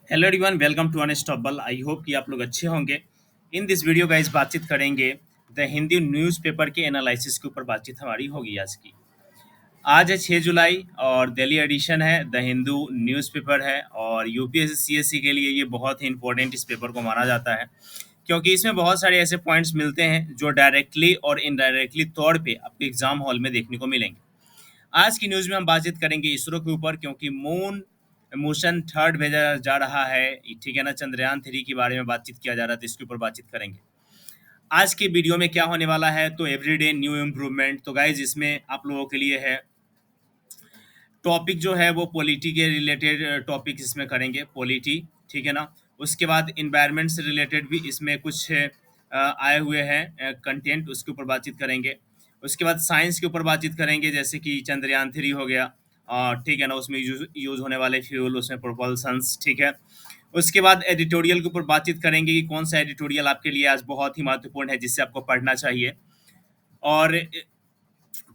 Hello everyone, welcome to unstoppable. I hope कि आप लोग अच्छे होंगे। इन दिस वीडियो गाइस बातचीत करेंगे द हिंदी न्यूज़पेपर के एनालिसिस के ऊपर। बातचीत हमारी होगी आज की। आज है 6 जुलाई और दिल्ली एडिशन है, द हिंदू न्यूज़पेपर है और यूपीएससी सीएससी के लिए ये बहुत ही इंपॉर्टेंट इस पेपर को माना जाता है, क्योंकि इसमें बहुत सारे ऐसे पॉइंट्स मिलते हैं जो डायरेक्टली और इनडायरेक्टली तौर पे आपके एग्जाम हॉल में देखने को मिलेंगे। आज की न्यूज़ में हम बातचीत करेंगे इसरो के ऊपर, क्योंकि मून मोशन थर्ड भेजा जा रहा है, ठीक है ना। चंद्रयान 3 के बारे में बातचीत किया जा रहा है, तो इसके ऊपर बातचीत करेंगे। आज के वीडियो में क्या होने वाला है, तो एवरीडे न्यू इम्प्रूवमेंट। तो गाइज इसमें आप लोगों के लिए है टॉपिक जो है वो पॉलिटी के रिलेटेड टॉपिक इसमें करेंगे, पॉलिटी, ठीक है ना। उसके बाद इन्वायरमेंट से रिलेटेड भी इसमें कुछ आए हुए हैं कंटेंट, उसके ऊपर बातचीत करेंगे। उसके बाद साइंस के ऊपर बातचीत करेंगे, जैसे कि चंद्रयान 3 हो गया, ठीक है ना, उसमें यूज होने वाले फ्यूल, उसमें प्रोपल्सन्स, ठीक है। उसके बाद एडिटोरियल के ऊपर बातचीत करेंगे कि कौन सा एडिटोरियल आपके लिए आज बहुत ही महत्वपूर्ण है, जिससे आपको पढ़ना चाहिए। और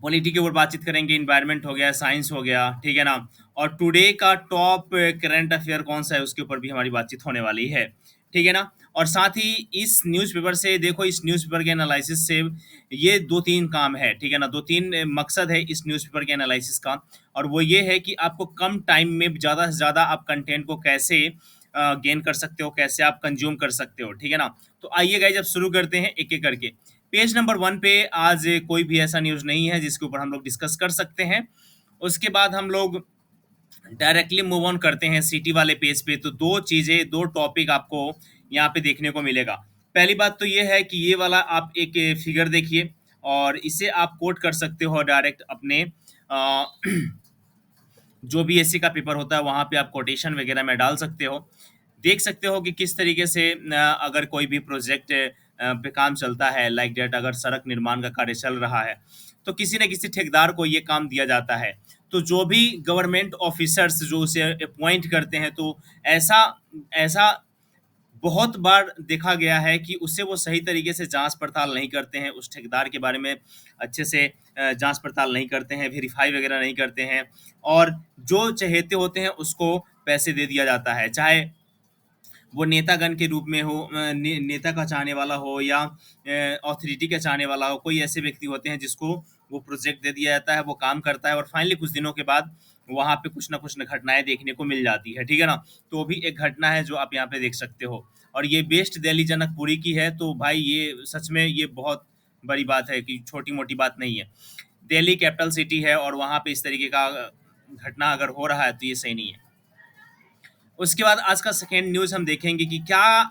पॉलिटी के ऊपर बातचीत करेंगे, इन्वायरमेंट हो गया, साइंस हो गया, ठीक है ना। और टुडे का टॉप करंट अफेयर कौन सा है, उसके ऊपर भी हमारी बातचीत होने वाली है, ठीक है ना। और साथ ही इस न्यूज़पेपर से देखो, इस न्यूज़पेपर के एनालिसिस से ये दो तीन काम है, ठीक है ना। दो तीन मकसद है इस न्यूज़पेपर के एनालिसिस का, और वो ये है कि आपको कम टाइम में ज़्यादा से ज़्यादा आप कंटेंट को कैसे गेन कर सकते हो, कैसे आप कंज्यूम कर सकते हो, ठीक है ना। तो आइए गाइस, अब शुरू करते हैं एक एक करके। पेज नंबर 1 पे आज कोई भी ऐसा न्यूज़ नहीं है जिसके ऊपर हम लोग डिस्कस कर सकते हैं। उसके बाद हम लोग डायरेक्टली मूव ऑन करते हैं सिटी वाले पेज पे। तो दो चीज़ें, दो टॉपिक आपको यहाँ पे देखने को मिलेगा। पहली बात तो ये है कि ये वाला आप एक फिगर देखिए, और इसे आप कोट कर सकते हो डायरेक्ट अपने अ, जो भी एससी का पेपर होता है वहाँ पे आप कोटेशन वगैरह में डाल सकते हो। देख सकते हो कि किस तरीके से अगर कोई भी प्रोजेक्ट पे काम चलता है, लाइक डेट, अगर सड़क निर्माण का कार्य चल रहा है, तो किसी न किसी ठेकेदार को ये काम दिया जाता है। तो जो भी गवर्नमेंट ऑफिसर्स जो उसे अपॉइंट करते हैं, तो ऐसा ऐसा बहुत बार देखा गया है कि उससे वो सही तरीके से जांच पड़ताल नहीं करते हैं, उस ठेकेदार के बारे में अच्छे से जांच पड़ताल नहीं करते हैं, वेरीफाई वगैरह नहीं करते हैं, और जो चहेते होते हैं उसको पैसे दे दिया जाता है, चाहे वो नेतागण के रूप में हो, नेता का चाहने वाला हो, या अथॉरिटी का चाहने वाला हो। कोई ऐसे व्यक्ति होते हैं जिसको वो प्रोजेक्ट दे दिया जाता है, वो काम करता है, और फाइनली कुछ दिनों के बाद वहाँ पे कुछ न घटनाएं देखने को मिल जाती है, ठीक है ना। तो वो भी एक घटना है जो आप यहाँ पे देख सकते हो, और ये बेस्ट दिल्ली जनकपुरी की है। तो भाई ये सच में ये बहुत बड़ी बात है, कि छोटी मोटी बात नहीं है। दिल्ली कैपिटल सिटी है और वहाँ पे इस तरीके का घटना अगर हो रहा है तो ये सही नहीं है। उसके बाद आज का सेकेंड न्यूज़ हम देखेंगे कि क्या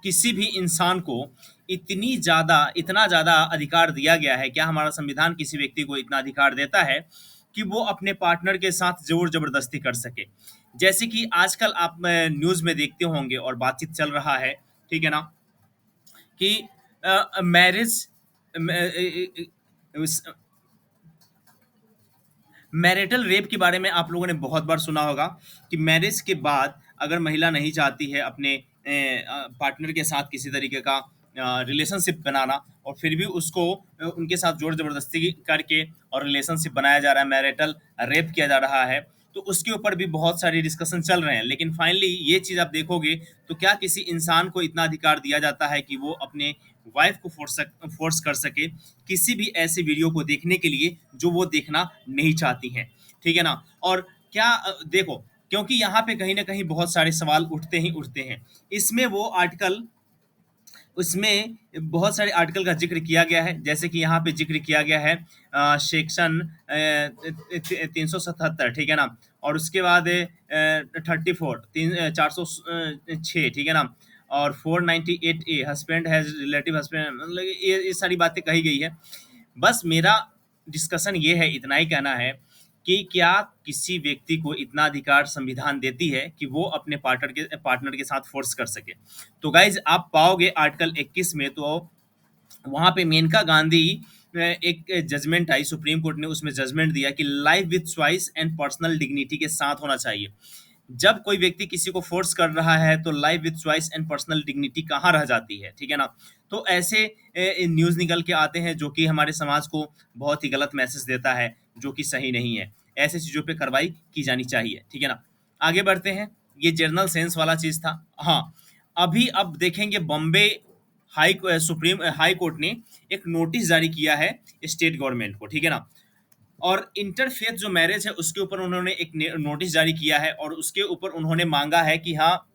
किसी भी इंसान को इतना ज़्यादा अधिकार दिया गया है, क्या हमारा संविधान किसी व्यक्ति को इतना अधिकार देता है कि वो अपने पार्टनर के साथ ज़ोर ज़बरदस्ती कर सके। जैसे कि आजकल आप न्यूज़ में देखते होंगे और बातचीत चल रहा है, ठीक है ना, कि मैरिज मैरिटल रेप के बारे में आप लोगों ने बहुत बार सुना होगा, कि मैरिज के बाद अगर महिला नहीं चाहती है अपने पार्टनर के साथ किसी तरीके का रिलेशनशिप बनाना, और फिर भी उसको उनके साथ जोर जबरदस्ती करके और रिलेशनशिप बनाया जा रहा है, मैरिटल रेप किया जा रहा है, तो उसके ऊपर भी बहुत सारे डिस्कशन चल रहे हैं। लेकिन फाइनली ये चीज़ आप देखोगे, तो क्या किसी इंसान को इतना अधिकार दिया जाता है कि वो अपने वाइफ को फोर्स कर सके किसी भी ऐसे वीडियो को देखने के लिए जो वो देखना नहीं चाहती हैं, ठीक है ना। और क्या देखो, क्योंकि यहाँ पे कहीं ना कहीं बहुत सारे सवाल उठते ही उठते हैं। इसमें वो आर्टिकल उसमें बहुत सारे आर्टिकल का जिक्र किया गया है, जैसे कि यहाँ पे जिक्र किया गया है सेक्शन 377, ठीक है ना। और उसके बाद 34 406, ठीक है ना। और 498A, husband has relative husband, मतलब ये सारी बातें कही गई है। बस मेरा डिस्कशन ये है, इतना ही कहना है कि क्या किसी व्यक्ति को इतना अधिकार संविधान देती है कि वो अपने पार्टनर के साथ फोर्स कर सके। तो गाइज आप पाओगे आर्टिकल 21 में, तो वहाँ पे मेनका गांधी एक जजमेंट आई सुप्रीम कोर्ट ने, उसमें जजमेंट दिया कि life with choice and personal dignity के साथ होना चाहिए। जब कोई व्यक्ति किसी को फोर्स कर रहा है, तो life with choice and personal dignity कहाँ रह जाती है, ठीक है ना। तो ऐसे न्यूज़ निकल के आते हैं जो कि हमारे समाज को बहुत ही गलत मैसेज देता है, जो कि सही नहीं है। ऐसे चीज़ों पे कार्रवाई की जानी चाहिए, ठीक है ना। आगे बढ़ते हैं। ये जर्नल सेंस वाला चीज़ था। हाँ, अभी अब देखेंगे बॉम्बे सुप्रीम हाई कोर्ट ने एक नोटिस जारी किया है स्टेट गवर्नमेंट को, ठीक है ना? और इंटरफेथ जो मैरिज है उसके ऊपर उन्होंने एक नोटिस जारी किया है और उसके ऊपर उन्होंने मांगा है कि हाँ,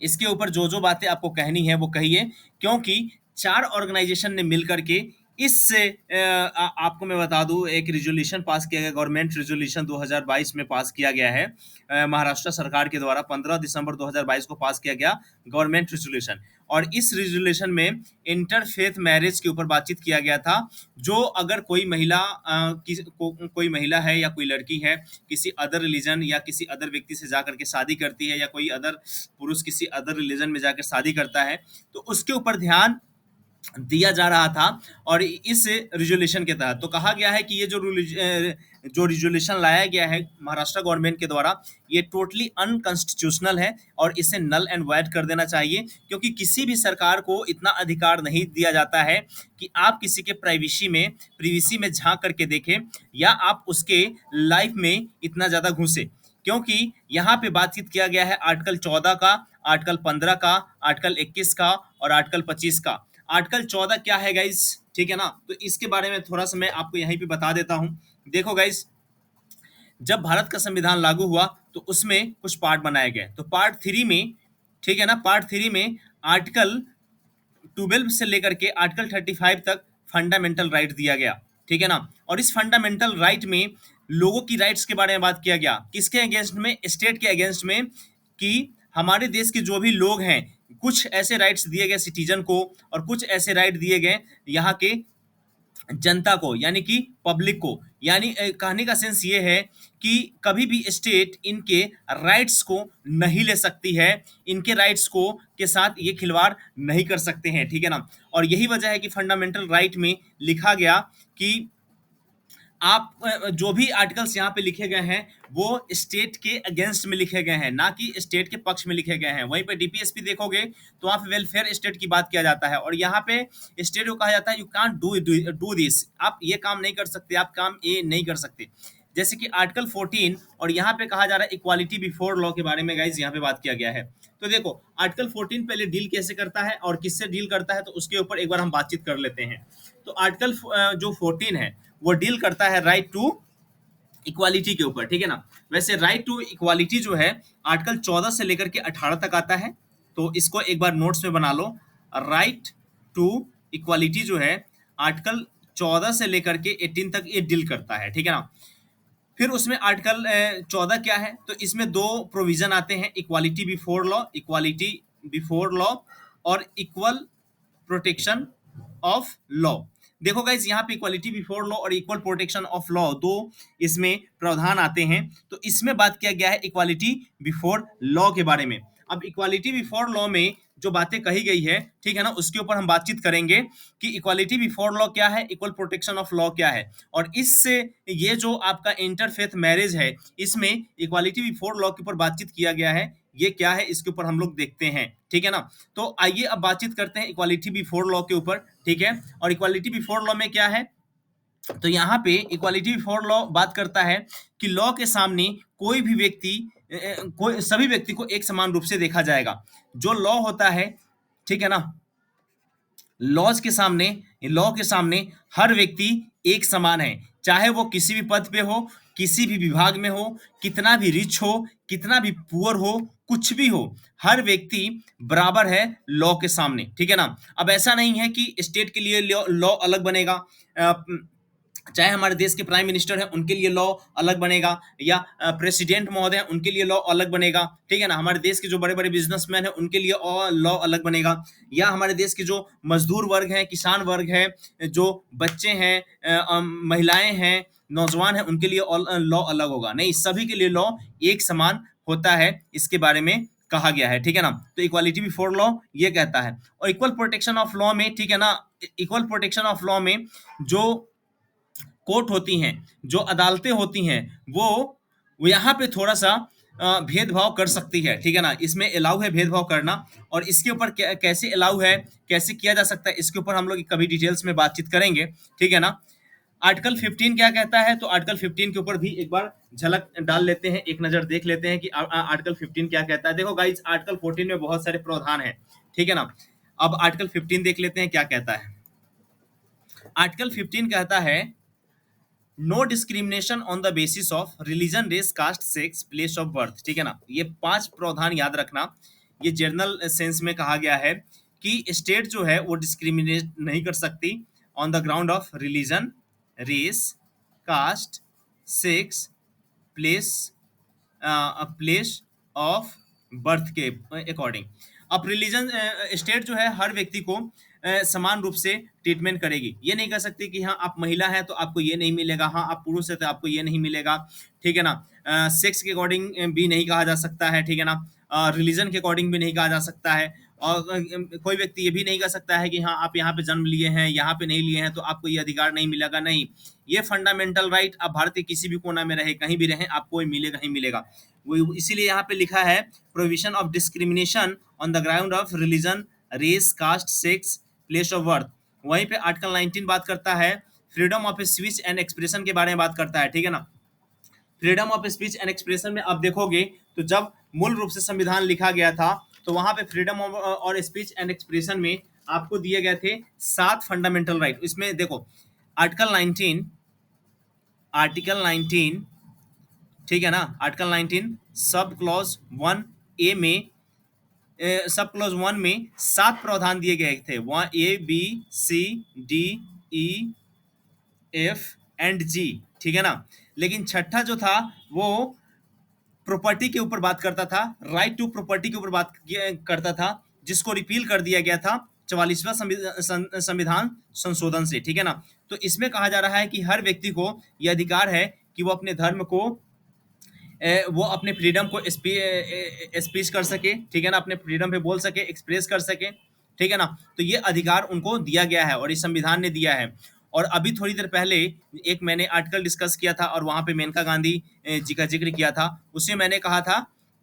इसके ऊपर जो जो बातें आपको कहनी है वो कहिए, क्योंकि 4 ऑर्गेनाइजेशन ने मिलकर के इससे आपको मैं बता दूं एक रिजोल्यूशन पास किया गया, गवर्नमेंट रिजोल्यूशन 2022 में पास किया गया है महाराष्ट्र सरकार के द्वारा। 15 दिसंबर 2022 को पास किया गया गवर्नमेंट रिजोल्यूशन, और इस रिजोल्यूशन में इंटरफेथ मैरिज के ऊपर बातचीत किया गया था। जो अगर कोई महिला कोई महिला है या कोई लड़की है किसी अदर रिलीजन या किसी अदर व्यक्ति से जाकर के शादी करती है, या कोई अदर पुरुष किसी अदर रिलीजन में जाकर शादी करता है, तो उसके ऊपर ध्यान दिया जा रहा था। और इस रिजोल्यूशन के तहत तो कहा गया है कि ये जो रिजोल्यूशन लाया गया है महाराष्ट्र गवर्नमेंट के द्वारा, ये टोटली अनकॉन्स्टिट्यूशनल है और इसे नल एंड वॉइड कर देना चाहिए, क्योंकि किसी भी सरकार को इतना अधिकार नहीं दिया जाता है कि आप किसी के प्रिवेसी में झांक करके देखें या आप उसके लाइफ में इतना ज़्यादा घुसे। क्योंकि यहाँ पे बातचीत किया गया है आर्टिकल 14 का, आर्टिकल 15 का, आर्टिकल 21 का और आर्टिकल 25 का। आर्टिकल 14 क्या है गाइस, ठीक है ना? तो इसके बारे में थोड़ा सा मैं आपको यहीं पे बता देता हूँ। देखो गाइस, जब भारत का संविधान लागू हुआ तो उसमें कुछ पार्ट बनाए गए। तो पार्ट 3 में, ठीक है ना, पार्ट 3 में आर्टिकल 12 से लेकर के आर्टिकल 35 तक फंडामेंटल राइट दिया गया, ठीक है ना? और इस फंडामेंटल राइट में लोगों की राइट्स के बारे में बात किया गया। किसके अगेंस्ट में? स्टेट के अगेंस्ट में, कि हमारे देश के जो भी लोग हैं, कुछ ऐसे राइट्स दिए गए सिटीजन को और कुछ ऐसे राइट दिए गए यहाँ के जनता को, यानी कि पब्लिक को। यानी कहने का सेंस ये है कि कभी भी स्टेट इनके राइट्स को नहीं ले सकती है, इनके राइट्स को के साथ ये खिलवाड़ नहीं कर सकते हैं, ठीक है ना? और यही वजह है कि फंडामेंटल राइट में लिखा गया कि आप जो भी आर्टिकल्स यहाँ पे लिखे गए हैं वो स्टेट के अगेंस्ट में लिखे गए हैं, ना कि स्टेट के पक्ष में लिखे गए हैं। वहीं पे डीपीएसपी देखोगे तो वहाँ पे वेलफेयर स्टेट की बात किया जाता है, और यहाँ पे स्टेट को कहा जाता है यू कांट डू दिस, आप ये काम नहीं कर सकते, आप काम ये नहीं कर सकते। जैसे कि आर्टिकल 14, और यहाँ पे कहा जा रहा है इक्वालिटी बिफोर लॉ के बारे में गाइज यहाँ पे बात किया गया है। तो देखो आर्टिकल 14 पहले डील कैसे करता है और किससे डील करता है, तो उसके ऊपर एक बार हम बातचीत कर लेते हैं। तो आर्टिकल जो 14 है वो डील करता है राइट टू इक्वालिटी के ऊपर, ठीक है ना? वैसे राइट टू इक्वालिटी जो है आर्टिकल 14 से लेकर के 18 तक आता है, तो इसको एक बार नोट्स में बना लो। राइट टू इक्वालिटी जो है आर्टिकल 14 से लेकर के 18 तक ये डील करता है, ठीक है ना? फिर उसमें आर्टिकल 14 क्या है, तो इसमें दो प्रोविजन आते हैं, इक्वालिटी बिफोर लॉ और इक्वल प्रोटेक्शन ऑफ लॉ। देखो गाइज यहाँ पे इक्वालिटी बिफोर लॉ और इक्वल प्रोटेक्शन ऑफ लॉ दो इसमें प्रावधान आते हैं। तो इसमें बात किया गया है इक्वालिटी बिफोर लॉ के बारे में। अब इक्वालिटी बिफोर लॉ में जो बातें कही गई है, ठीक है ना, उसके ऊपर हम बातचीत करेंगे कि इक्वालिटी बिफोर लॉ क्या है, इक्वल प्रोटेक्शन ऑफ लॉ क्या है, और इससे ये जो आपका इंटरफेथ मैरिज है इसमें इक्वालिटी बिफोर लॉ के ऊपर बातचीत किया गया है, ये क्या है इसके ऊपर हम लोग देखते हैं, ठीक है ना? तो आइए अब बातचीत करते हैं इक्वालिटी बिफोर लॉ के ऊपर, ठीक है? और इक्वालिटी बिफोर लॉ में क्या है, तो यहाँ पे इक्वालिटी बिफोर लॉ बात करता है कि लॉ के सामने कोई भी व्यक्ति कोई सभी व्यक्ति को एक समान रूप से देखा जाएगा। जो लॉ होता है, ठीक है ना, लॉ के सामने हर व्यक्ति एक समान है, चाहे वो किसी भी पद पे हो, किसी भी विभाग में हो, कितना भी रिच हो, कितना भी पुअर हो, कुछ भी हो, हर व्यक्ति बराबर है लॉ के सामने, ठीक है ना? अब ऐसा नहीं है कि स्टेट के लिए लॉ अलग बनेगा, चाहे हमारे देश के प्राइम मिनिस्टर हैं उनके लिए लॉ अलग बनेगा, या प्रेसिडेंट महोदय हैं उनके लिए लॉ अलग बनेगा, ठीक है ना? हमारे देश के जो बड़े बड़े बिजनेसमैन हैं उनके लिए लॉ अलग बनेगा, या हमारे देश के जो मजदूर वर्ग हैं, किसान वर्ग है, जो बच्चे हैं, महिलाएं हैं, नौजवान हैं, उनके लिए लॉ अलग होगा। नहीं, सभी के लिए लॉ एक समान होता है, इसके बारे में कहा गया है, ठीक है ना? तो इक्वालिटी बिफोर लॉ ये कहता है। और इक्वल प्रोटेक्शन ऑफ लॉ में, ठीक है ना, इक्वल प्रोटेक्शन ऑफ लॉ में जो कोर्ट होती हैं, जो अदालतें होती हैं, वो यहाँ पे थोड़ा सा भेदभाव कर सकती है, ठीक है ना? इसमें अलाउ है भेदभाव करना, और इसके ऊपर कैसे अलाउ है, कैसे किया जा सकता है, इसके ऊपर हम लोग कभी डिटेल्स में बातचीत करेंगे, ठीक है ना? आर्टिकल 15 क्या कहता है, तो आर्टिकल 15 के ऊपर भी एक बार झलक डाल लेते हैं, एक नजर देख लेते हैं कि आर्टिकल 15 क्या कहता है। देखो गाइज, आर्टिकल 14 में बहुत सारे प्रावधान है, ठीक है ना। अब आर्टिकल 15 देख लेते हैं क्या कहता है। आर्टिकल 15 कहता है no discrimination on the basis of religion, race, caste, sex, place of birth, ठीक है ना। ये 5 प्रावधान याद रखना। ये जनरल सेंस में कहा गया है कि स्टेट जो है वो डिस्क्रिमिनेट नहीं कर सकती on the ground of religion, race, caste, sex, place, place of birth के अकॉर्डिंग। अब रिलीजन स्टेट जो है हर व्यक्ति को समान रूप से ट्रीटमेंट करेगी। ये नहीं कर सकती कि हाँ आप महिला हैं तो आपको ये नहीं मिलेगा, हाँ आप पुरुष हैं तो आपको ये नहीं मिलेगा, ठीक है ना। सेक्स के अकॉर्डिंग भी नहीं कहा जा सकता है, ठीक है ना। रिलीजन के अकॉर्डिंग भी नहीं कहा जा सकता है। और कोई व्यक्ति ये भी नहीं कर सकता है कि हाँ आप यहाँ पे जन्म लिए हैं, यहाँ पे नहीं लिए हैं तो आपको ये अधिकार नहीं मिलेगा, नहीं। ये फंडामेंटल राइट आप भारत के किसी भी कोना में रहे, कहीं भी रहे, आपको ये मिलेगा ही मिलेगा। वो इसीलिए यहाँ पे लिखा है provision of discrimination on the ground of religion, race, caste, sex, place of birth. वहीं पे आर्टिकल 19 बात करता है freedom of speech and expression के बारे में बात करता है, ठीक है ना। Freedom of speech and expression में आप देखोगे तो जब मूल रूप से संविधान लिखा गया था तो वहां पे फ्रीडम ऑफ और स्पीच एंड एक्सप्रेशन में आपको दिए गए थे 7 फंडामेंटल राइट। इसमें देखो आर्टिकल 19, आर्टिकल 19, ठीक है ना, आर्टिकल 19 सब क्लॉज 1 ए में सब क्लॉज 1 में 7 प्रावधान दिए गए थे, वहाँ A B C D E F and G, ठीक है ना। लेकिन छठा जो था वो प्रॉपर्टी के ऊपर बात करता था, राइट टू प्रॉपर्टी के ऊपर बात करता था, जिसको रिपील कर दिया गया था 44वां संविधान संशोधन से, ठीक है ना। तो इसमें कहा जा रहा है कि हर व्यक्ति को यह अधिकार है कि वो अपने धर्म को वो अपने फ्रीडम को स्पीच कर सके, ठीक है ना, अपने फ्रीडम पे बोल सके, एक्सप्रेस कर सके, ठीक है ना। तो ये अधिकार उनको दिया गया है और इस संविधान ने दिया है। और अभी थोड़ी देर पहले एक मैंने आर्टिकल डिस्कस किया था और वहां पे मेनका गांधी जी का जिक्र किया था, उससे मैंने कहा था।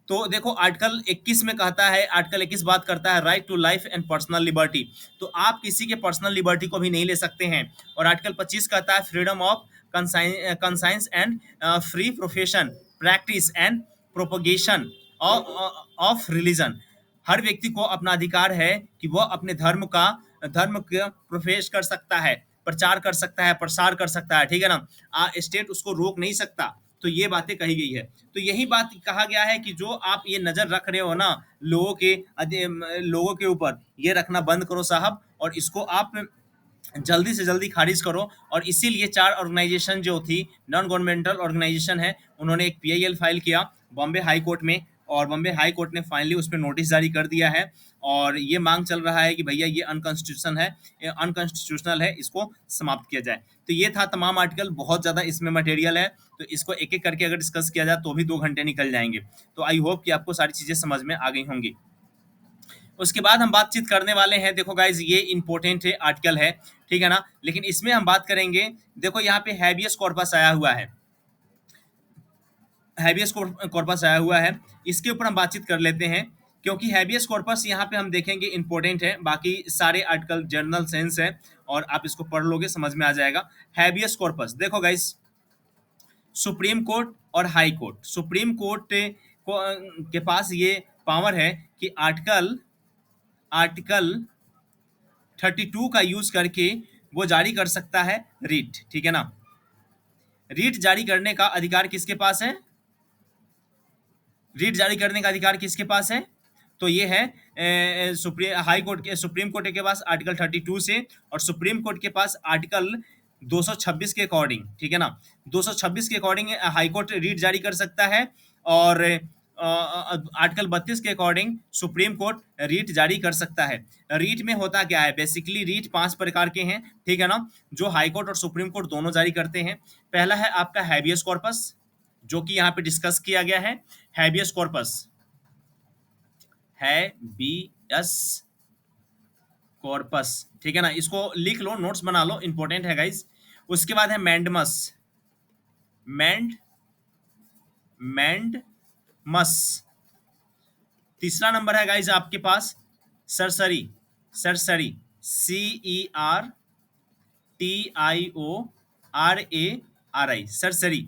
तो देखो आर्टिकल 21 में कहता है, आर्टिकल 21 बात करता है right to life and personal liberty, तो आप किसी के पर्सनल लिबर्टी को भी नहीं ले सकते हैं। और आर्टिकल 25 कहता है freedom of conscience and free profession, practice and propagation of religion. हर व्यक्ति को अपना अधिकार है कि वह अपने धर्म का प्रोफेस कर सकता है, प्रचार कर सकता है, प्रसार कर सकता है, ठीक है ना। स्टेट उसको रोक नहीं सकता। तो ये बातें कही गई है। तो यही बात कहा गया है कि जो आप ये नजर रख रहे हो ना लोगों के ऊपर, ये रखना बंद करो साहब, और इसको आप जल्दी से जल्दी खारिज करो। और इसीलिए 4 ऑर्गेनाइजेशन जो थी, नॉन गवर्नमेंटल ऑर्गेनाइजेशन है, उन्होंने एक पीआईएल फाइल किया बॉम्बे हाई कोर्ट में, और बॉम्बे हाई कोर्ट ने फाइनली उस पर नोटिस जारी कर दिया है। और ये मांग चल रहा है कि भैया ये अनकॉन्स्टिट्यूशनल है, इसको समाप्त किया जाए। तो ये था तमाम आर्टिकल, बहुत ज़्यादा इसमें मटेरियल है, तो इसको एक एक करके अगर डिस्कस किया जाए तो भी 2 घंटे निकल जाएंगे। तो आई होप कि आपको सारी चीज़ें समझ में आ गई होंगी। उसके बाद हम बातचीत करने वाले हैं, देखो गाइज ये इंपॉर्टेंट है आर्टिकल है, ठीक है ना। लेकिन इसमें हम बात करेंगे, देखो यहाँ पे हैबियस कॉर्पस आया हुआ है, हैबियस कॉर्पस आया हुआ है, इसके ऊपर हम बातचीत कर लेते हैं। क्योंकि हैबियस कॉर्पस यहाँ पे हम देखेंगे इंपॉर्टेंट है, बाकी सारे आर्टिकल जनरल सेंस है और आप इसको पढ़ लोगे समझ में आ जाएगा। हैबियस कॉर्पस देखो गाइस, सुप्रीम कोर्ट और हाई कोर्ट, सुप्रीम कोर्ट के पास ये पावर है कि आर्टिकल आर्टिकल 32 का यूज करके वो जारी कर सकता है रीट, ठीक है ना। रीट जारी करने का अधिकार किसके पास है, रीट जारी करने का अधिकार किसके पास है, तो ये है सुप्रीम कोर्ट के पास आर्टिकल 32 से, और सुप्रीम कोर्ट के पास आर्टिकल 226 के अकॉर्डिंग, ठीक है ना। 226 के अकॉर्डिंग हाई कोर्ट रीट जारी कर सकता है, और आर्टिकल 32 के अकॉर्डिंग सुप्रीम कोर्ट रीट जारी कर सकता है। रीट में होता क्या है, बेसिकली रीट 5 प्रकार के हैं, ठीक है ना, जो हाई कोर्ट और सुप्रीम कोर्ट दोनों जारी करते हैं। पहला है आपका हैबियस कॉर्पस, जो कि यहाँ पे डिस्कस किया गया है, हैबियस कॉर्पस, हैबियस कॉर्पस, ठीक है ना, इसको लिख लो, नोट्स बना लो, इंपॉर्टेंट है गाइस। उसके बाद है मैंडमस, मैंड मैंडमस। तीसरा नंबर है गाइस आपके पास सरसरी, सरसरी, CERTIO RARI, सरसरी।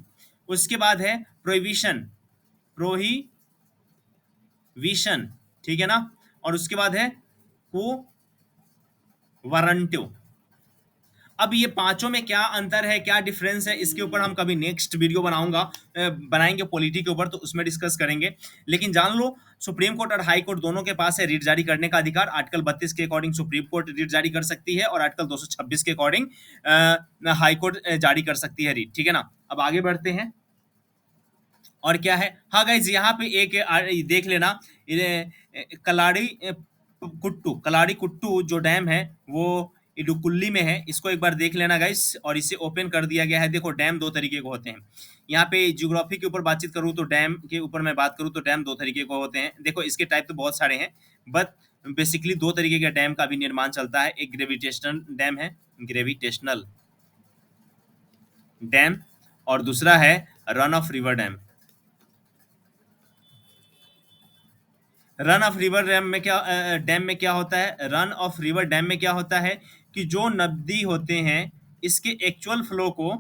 उसके बाद है प्रोहिबिशन, प्रोहिबिशन, ठीक है ना। और उसके बाद है को वारंटो। अब ये पांचों में क्या अंतर है, क्या डिफरेंस है, इसके ऊपर हम कभी नेक्स्ट वीडियो बनाएंगे पॉलिटी के ऊपर, तो उसमें डिस्कस करेंगे। लेकिन जान लो, सुप्रीम कोर्ट और हाई कोर्ट दोनों के पास है रीट जारी करने का अधिकार। आर्टिकल 32 के अकॉर्डिंग सुप्रीम कोर्ट रीट जारी कर सकती है, और आर्टिकल 226 के अकॉर्डिंग हाई कोर्ट जारी कर सकती है रीट, ठीक है ना। अब आगे बढ़ते हैं। और क्या है, हाँ गाइज, यहाँ पे एक देख लेना, कलाड़ी कुट्टू, कलाड़ी कुट्टू जो डैम है वो इडुक्कुली में है। इसको एक बार देख लेना गाइस, और इसे ओपन कर दिया गया है। देखो, डैम दो तरीके के होते हैं। यहाँ पे ज्योग्राफी के ऊपर बातचीत करूँ तो डैम के ऊपर मैं बात करूँ तो डैम दो तरीके के होते हैं। देखो, इसके टाइप तो बहुत सारे हैं, बट बेसिकली दो तरीके के डैम का भी निर्माण चलता है। एक ग्रेविटेशनल डैम है, ग्रेविटेशनल डैम, और दूसरा है run of river dam. Run of river dam में क्या होता है, रन ऑफ रिवर डैम में क्या होता है कि जो नदी होते हैं, इसके एक्चुअल फ्लो को,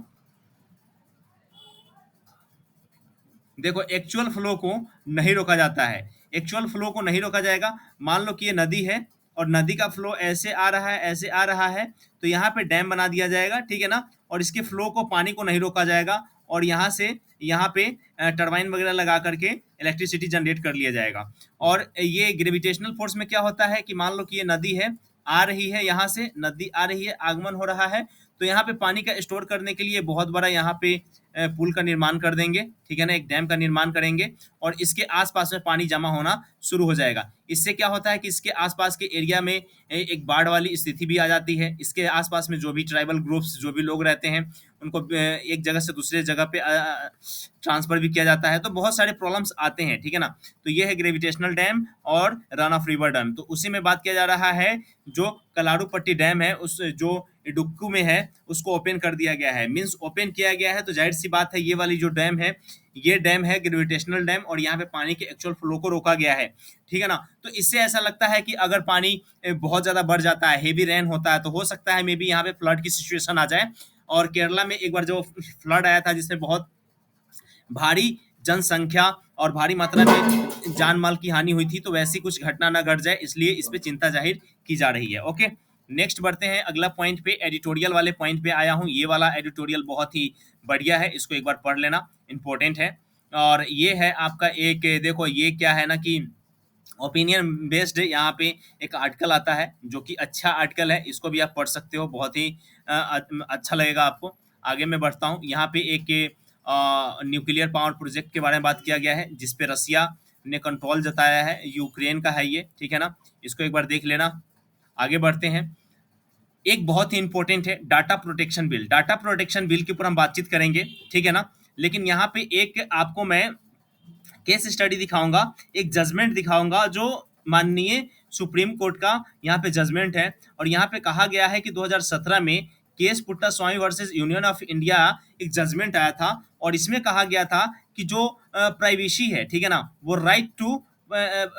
देखो, एक्चुअल फ्लो को नहीं रोका जाता है। एक्चुअल फ्लो को नहीं रोका जाएगा। मान लो कि ये नदी है, और नदी का फ्लो ऐसे आ रहा है, ऐसे आ रहा है, तो यहाँ पे डैम बना दिया जाएगा, ठीक है ना। और इसके फ्लो को, पानी को नहीं रोका जाएगा, और यहाँ से यहाँ पे टरबाइन वगैरह लगा करके इलेक्ट्रिसिटी जनरेट कर लिया जाएगा। और ये ग्रेविटेशनल फोर्स में क्या होता है कि मान लो कि ये नदी है, आ रही है, यहाँ से नदी आ रही है, आगमन हो रहा है, तो यहाँ पे पानी का स्टोर करने के लिए बहुत बड़ा यहाँ पे पुल का निर्माण कर देंगे, ठीक है ना, एक डैम का निर्माण करेंगे, और इसके आसपास में पानी जमा होना शुरू हो जाएगा। इससे क्या होता है कि इसके आसपास के एरिया में एक बाढ़ वाली स्थिति भी आ जाती है। इसके आसपास में जो भी ट्राइबल ग्रुप्स, जो भी लोग रहते हैं, उनको एक जगह से दूसरे जगह पे ट्रांसफर भी किया जाता है, तो बहुत सारे प्रॉब्लम्स आते हैं, ठीक है ना। तो ये है ग्रेविटेशनल डैम और रन ऑफ रिवर डैम। तो उसी में बात किया जा रहा है, जो कलाड़ूपट्टी डैम है, उस जो इडुक्कू में है, उसको ओपन कर दिया गया है। मींस ओपन किया गया है, तो जाहिर सी बात है, ये वाली जो डैम है, ये डैम है ग्रेविटेशनल डैम, और यहाँ पे पानी के एक्चुअल फ्लो को रोका गया है, ठीक है ना। तो इससे ऐसा लगता है कि अगर पानी बहुत ज्यादा बढ़ जाता है, हेवी रेन होता है, तो हो सकता है मे बी यहाँ पे फ्लड की सिचुएशन आ जाए। और केरला में एक बार जो फ्लड आया था, जिसमें बहुत भारी जनसंख्या और भारी मात्रा में जान माल की हानि हुई थी, तो वैसी कुछ घटना ना घट जाए, इसलिए इस पे चिंता जाहिर की जा रही है। ओके, नेक्स्ट बढ़ते हैं अगला पॉइंट पे। एडिटोरियल वाले पॉइंट पे आया हूँ। ये वाला एडिटोरियल बहुत ही बढ़िया है, इसको एक बार पढ़ लेना, इंपॉर्टेंट है। और ये है आपका एक, देखो ये क्या है ना कि ओपिनियन बेस्ड, यहाँ पे एक आर्टिकल आता है जो कि अच्छा आर्टिकल है, इसको भी आप पढ़ सकते हो, बहुत ही अच्छा लगेगा आपको। आगे मैं बढ़ता हूँ। यहाँ पे एक न्यूक्लियर पावर प्रोजेक्ट के बारे में बात किया गया है, जिसपे रसिया ने कंट्रोल जताया है, यूक्रेन का है ये, ठीक है ना। इसको एक बार देख लेना। आगे बढ़ते हैं। एक बहुत ही इंपॉर्टेंट है data protection bill. Data protection bill के ऊपर हम बातचीत करेंगे, ठीक है ना। लेकिन यहाँ पे एक आपको मैं केस स्टडी दिखाऊंगा, एक जजमेंट दिखाऊंगा, जो माननीय सुप्रीम कोर्ट का यहाँ पे जजमेंट है। और यहाँ पे कहा गया है कि 2017 में case पुट्टा Swami versus union of India एक जजमेंट आया था, और इसमें कहा गया था कि जो प्राइवेसी है, ठीक है ना, वो राइट टू,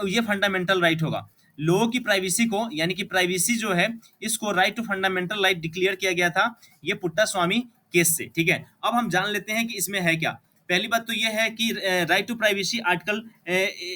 ये फंडामेंटल राइट होगा। लोगों की प्राइवेसी को, यानी कि प्राइवेसी जो है, इसको right to fundamental right declare किया गया था ये पुट्टा स्वामी केस से, ठीक है। अब हम जान लेते हैं कि इसमें है क्या। पहली बात तो यह है कि राइट टू प्राइवेसी आर्टिकल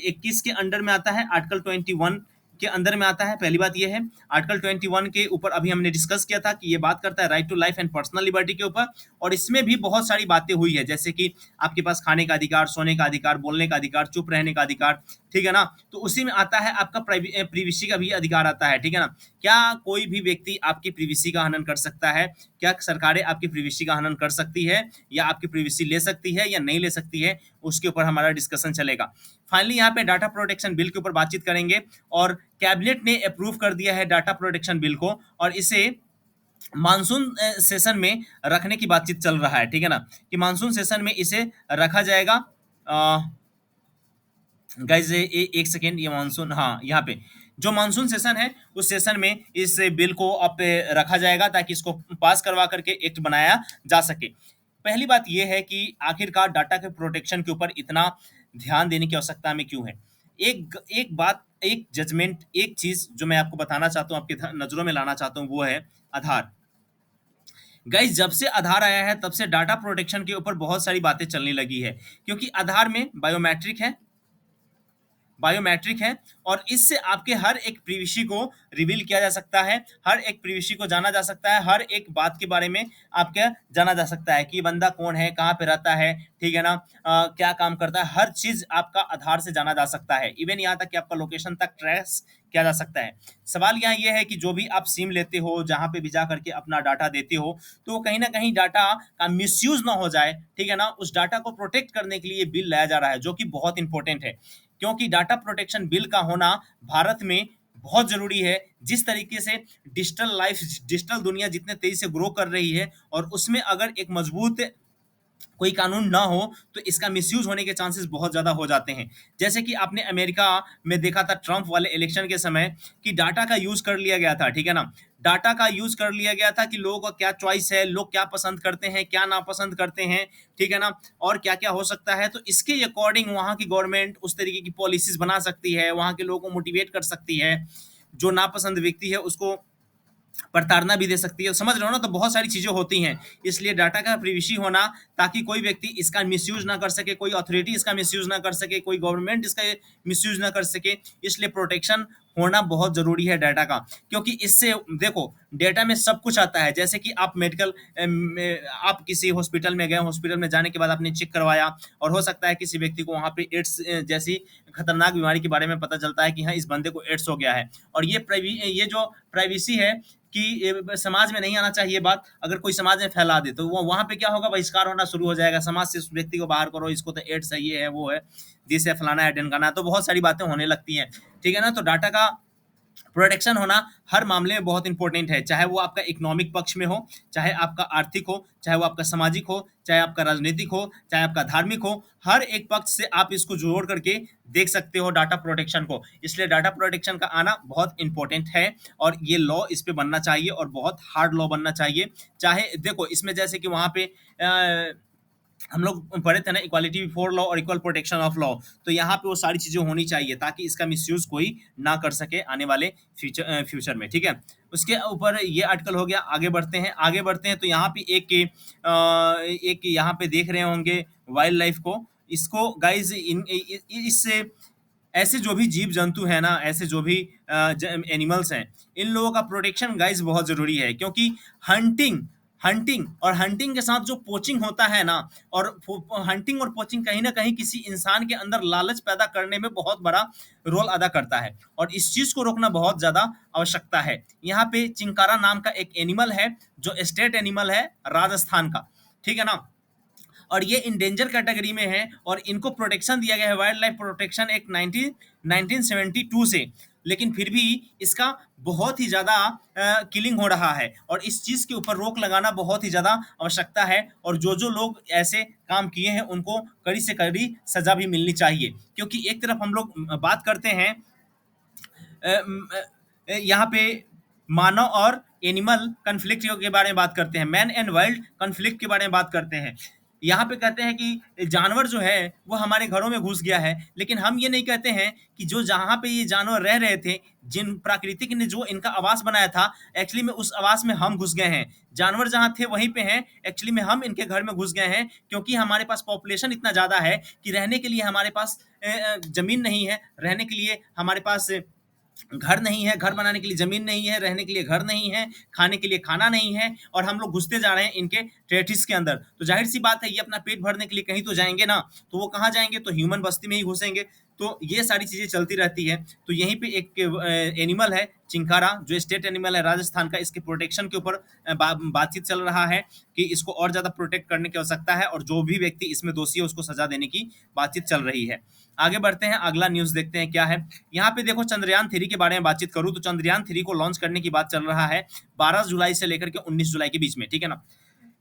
21 के अंडर में आता है, आर्टिकल 21 के अंदर में आता है। पहली बात यह है, आर्टिकल 21 के ऊपर अभी हमने डिस्कस किया था कि ये बात करता है right to life and personal liberty के ऊपर, और इसमें भी बहुत सारी बातें हुई है, जैसे कि आपके पास खाने का अधिकार, सोने का अधिकार, बोलने का अधिकार, चुप रहने का अधिकार, ठीक है ना। तो उसी में आता है आपका प्रिवेसी का भी अधिकार आता है, ठीक है ना। क्या कोई भी व्यक्ति आपकी प्रिवेसी का हनन कर सकता है? क्या सरकारें आपकी प्रिवेसी का हनन कर सकती है, या आपकी प्रिवेसी ले सकती है या नहीं ले सकती है, उसके ऊपर हमारा डिस्कशन चलेगा। फाइनली यहाँ पे डाटा प्रोटेक्शन बिल के ऊपर बातचीत करेंगे, और कैबिनेट ने अप्रूव कर दिया है डाटा प्रोटेक्शन बिल को, और इसे मानसून सेशन में रखने की बातचीत चल रहा है, ठीक है ना, कि मानसून सेशन में इसे रखा जाएगा। गाइज एक सेकेंड, ये मानसून, हाँ, यहाँ पे जो मानसून सेशन है, उस सेशन में इस बिल को अब रखा जाएगा, ताकि इसको पास करवा करके एक्ट बनाया जा सके। पहली बात यह है कि आखिरकार डाटा के प्रोटेक्शन के ऊपर इतना ध्यान देने की आवश्यकता हमें क्यों है। एक एक बात, एक जजमेंट, एक चीज जो मैं आपको बताना चाहता हूँ, आपके नजरों में लाना चाहता हूँ, वो है आधार। गाइस जब से आधार आया है तब से डाटा प्रोटेक्शन के ऊपर बहुत सारी बातें चलने लगी है, क्योंकि आधार में बायोमेट्रिक है और इससे आपके हर एक प्रिवेसी को रिवील किया जा सकता है, हर एक प्रिवेसी को जाना जा सकता है, हर एक बात के बारे में आपके जाना जा सकता है कि बंदा कौन है, कहाँ पे रहता है, ठीक है ना, क्या काम करता है, हर चीज आपका आधार से जाना जा सकता है। इवन यहाँ तक कि आपका लोकेशन तक ट्रेस किया जा सकता है। सवाल यहाँ ये है कि जो भी आप सिम लेते हो, जहाँ पे भी जा करके अपना डाटा देते हो, तो वो कहीं ना कहीं डाटा का मिसयूज ना हो जाए, ठीक है ना, उस डाटा को प्रोटेक्ट करने के लिए बिल लाया जा रहा है, जो कि बहुत इंपॉर्टेंट है, क्योंकि डाटा प्रोटेक्शन बिल का होना भारत में बहुत जरूरी है। जिस तरीके से डिजिटल दुनिया जितने तेजी से ग्रो कर रही है, और उसमें अगर एक मजबूत कोई कानून ना हो तो इसका मिसयूज होने के चांसेस बहुत ज़्यादा हो जाते हैं। जैसे कि आपने अमेरिका में देखा था ट्रंप वाले इलेक्शन के समय कि डाटा का यूज़ कर लिया गया था, ठीक है ना? डाटा का यूज़ कर लिया गया था कि लोगों का क्या चॉइस है, लोग क्या पसंद करते हैं, क्या नापसंद करते हैं, ठीक है ना? और क्या-क्या हो सकता है, तो इसके अकॉर्डिंग वहाँ की गवर्नमेंट उस तरीके की पॉलिसीज़ बना सकती है, वहाँ के लोगों को मोटिवेट कर सकती है। जो नापसंद व्यक्ति है उसको प्रताड़ना भी दे सकती है, समझ रहे हो ना? तो बहुत सारी चीज़ें होती हैं, इसलिए डाटा का प्रिवेसी होना, ताकि कोई व्यक्ति इसका मिसयूज़ ना कर सके, कोई अथॉरिटी इसका मिसयूज़ ना कर सके, कोई गवर्नमेंट इसका मिसयूज़ ना कर सके, इसलिए प्रोटेक्शन होना बहुत ज़रूरी है डाटा का। क्योंकि इससे देखो, डेटा में सब कुछ आता है, जैसे कि आप आप किसी हॉस्पिटल में गए, हॉस्पिटल में जाने के बाद आपने चेक करवाया और हो सकता है किसी व्यक्ति को वहाँ पे एड्स जैसी खतरनाक बीमारी के बारे में पता चलता है कि हाँ, इस बंदे को एड्स हो गया है, और ये जो प्राइवेसी है कि समाज में नहीं आना चाहिए बात, अगर कोई समाज में फैला दे तो वो वहाँ पे क्या होगा, बहिष्कार होना शुरू हो जाएगा, समाज से उस व्यक्ति को बाहर करो, इसको तो एड्स है, ये है, वो है, दिस है, फलाना है, ढिमकाना है, तो बहुत सारी बातें होने लगती हैं, ठीक है ना? तो डाटा का प्रोटेक्शन होना हर मामले में बहुत इंपॉर्टेंट है, चाहे वो आपका इकोनॉमिक पक्ष में हो, चाहे आपका आर्थिक हो, चाहे वो आपका सामाजिक हो, चाहे आपका राजनीतिक हो, चाहे आपका धार्मिक हो, हर एक पक्ष से आप इसको जोड़ करके देख सकते हो डाटा प्रोटेक्शन को। इसलिए डाटा प्रोटेक्शन का आना बहुत इंपॉर्टेंट है, और ये लॉ इस पे बनना चाहिए, और बहुत हार्ड लॉ बनना चाहिए। चाहे देखो, इसमें जैसे कि वहाँ पे हम लोग पढ़े थे ना, इक्वालिटी बिफोर लॉ और इक्वल प्रोटेक्शन ऑफ लॉ, तो यहाँ पे वो सारी चीज़ें होनी चाहिए ताकि इसका मिसयूज कोई ना कर सके आने वाले फ्यूचर में, ठीक है? उसके ऊपर ये आर्टिकल हो गया। आगे बढ़ते हैं तो यहाँ पे एक यहाँ पे देख रहे होंगे वाइल्ड लाइफ को, इसको गाइज इससे ऐसे जो भी जीव जंतु है ना, ऐसे जो भी एनिमल्स हैं, इन लोगों का प्रोटेक्शन गाइज बहुत जरूरी है, क्योंकि हंटिंग हंटिंग के साथ जो पोचिंग होता है ना, और हंटिंग और पोचिंग कहीं ना कहीं किसी इंसान के अंदर लालच पैदा करने में बहुत बड़ा रोल अदा करता है, और इस चीज को रोकना बहुत ज्यादा आवश्यकता है। यहाँ पे चिंकारा नाम का एक एनिमल है, जो स्टेट एनिमल है राजस्थान का, ठीक है ना, और ये इंडेंजर कैटेगरी में है, और इनको प्रोटेक्शन दिया गया है, वाइल्ड लाइफ प्रोटेक्शन एक्ट 1972 से, लेकिन फिर भी इसका बहुत ही ज़्यादा किलिंग हो रहा है, और इस चीज़ के ऊपर रोक लगाना बहुत ही ज़्यादा आवश्यकता है, और जो लोग ऐसे काम किए हैं उनको कड़ी से कड़ी सज़ा भी मिलनी चाहिए। क्योंकि एक तरफ हम लोग बात करते हैं यहाँ पे मानव और एनिमल कन्फ्लिक्ट के बारे में बात करते हैं, मैन एंड वाइल्ड कन्फ्लिक्ट के बारे में बात करते हैं। यहाँ पे कहते हैं कि जानवर जो है वो हमारे घरों में घुस गया है, लेकिन हम ये नहीं कहते हैं कि जो जहाँ पे ये जानवर रह रहे थे, जिन प्राकृतिक ने जो इनका आवास बनाया था, एक्चुअली में उस आवास में हम घुस गए हैं। जानवर जहाँ थे वहीं पे हैं, एक्चुअली में हम इनके घर में घुस गए हैं, क्योंकि हमारे पास पॉपुलेशन इतना ज़्यादा है कि रहने के लिए हमारे पास ज़मीन नहीं है, रहने के लिए हमारे पास घर नहीं है, घर बनाने के लिए ज़मीन नहीं है, रहने के लिए घर नहीं है, खाने के लिए खाना नहीं है, और हम लोग घुसते जा रहे हैं इनके टेरिटरीज के अंदर। तो जाहिर सी बात है, ये अपना पेट भरने के लिए कहीं तो जाएंगे ना, तो वो कहाँ जाएंगे, तो ह्यूमन बस्ती में ही घुसेंगे। तो ये सारी चीज़ें चलती रहती है। तो यहीं पे एक एनिमल है चिंकारा, जो स्टेट एनिमल है राजस्थान का, इसके प्रोटेक्शन के ऊपर बातचीत चल रहा है कि इसको और ज़्यादा प्रोटेक्ट करने की आवश्यकता है, और जो भी व्यक्ति इसमें दोषी है उसको सजा देने की बातचीत चल रही है। आगे बढ़ते हैं, अगला न्यूज़ देखते हैं क्या है। यहाँ पे देखो, चंद्रयान 3 के बारे में बातचीत करूँ तो चंद्रयान 3 को लॉन्च करने की बात चल रहा है 12 जुलाई से लेकर के 19 जुलाई के बीच में, ठीक है ना।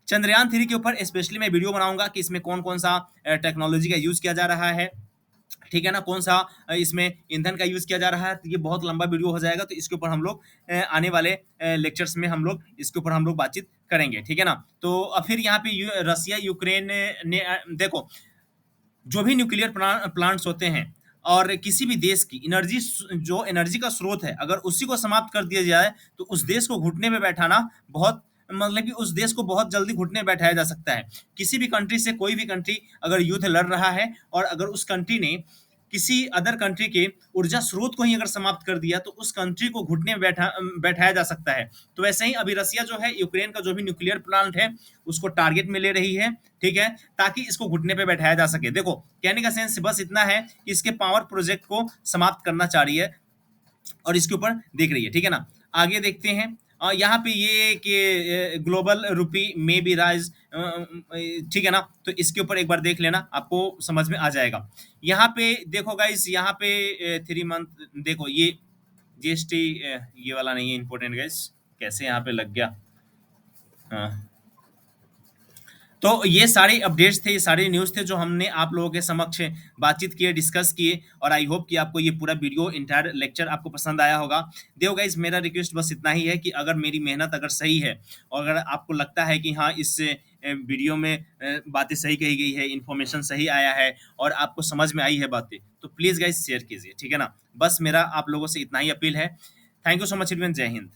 चंद्रयान 3 के ऊपर स्पेशली मैं वीडियो बनाऊंगा कि इसमें कौन कौन सा टेक्नोलॉजी का यूज़ किया जा रहा है, ठीक है ना, कौन सा इसमें ईंधन का यूज़ किया जा रहा है। तो ये बहुत लंबा वीडियो हो जाएगा, तो इसके ऊपर हम लोग आने वाले लेक्चर्स में हम लोग इसके ऊपर हम लोग बातचीत करेंगे, ठीक है ना। तो फिर यहाँ पे रसिया यूक्रेन ने देखो, जो भी न्यूक्लियर प्लांट्स होते हैं, और किसी भी देश की जो एनर्जी का स्रोत है, अगर उसी को समाप्त कर दिया जाए तो उस देश को घुटने पे बैठाना बहुत मतलब कि उस देश को बहुत जल्दी घुटने बैठाया जा सकता है। किसी भी कंट्री से कोई भी कंट्री अगर युद्ध लड़ रहा है और अगर उस कंट्री ने किसी अदर कंट्री के ऊर्जा स्रोत को ही अगर समाप्त कर दिया, तो उस कंट्री को घुटने में बैठाया जा सकता है। तो वैसे ही अभी रसिया जो है यूक्रेन का जो भी न्यूक्लियर प्लांट है उसको टारगेट में ले रही है, ठीक है, ताकि इसको घुटने पे बैठाया जा सके। देखो, कहने का सेंस बस इतना है कि इसके पावर प्रोजेक्ट को समाप्त करना चाह रही है और इसके ऊपर देख रही है, ठीक है ना। आगे देखते हैं, यहाँ पे ये कि global rupee may be rise, ठीक है ना। तो इसके ऊपर एक बार देख लेना, आपको समझ में आ जाएगा। यहाँ पे देखो गाइस, यहाँ पे 3 मंथ देखो, ये जीएसटी ये वाला नहीं है इंपॉर्टेंट गाइस, कैसे यहाँ पे लग गया। हाँ, तो ये सारे अपडेट्स थे, ये सारे न्यूज़ थे जो हमने आप लोगों के समक्ष बातचीत किए, डिस्कस किए, और आई होप कि आपको ये पूरा वीडियो एंटायर लेक्चर आपको पसंद आया होगा। देखो गाइस, मेरा रिक्वेस्ट बस इतना ही है कि अगर मेरी मेहनत अगर सही है और अगर आपको लगता है कि हाँ, इस वीडियो में बातें सही कही गई है, इन्फॉर्मेशन सही आया है और आपको समझ में आई है बातें, तो प्लीज़ गाइस शेयर कीजिए, ठीक है ना। बस मेरा आप लोगों से इतना ही अपील है। Thank you so much everyone, जय हिंद।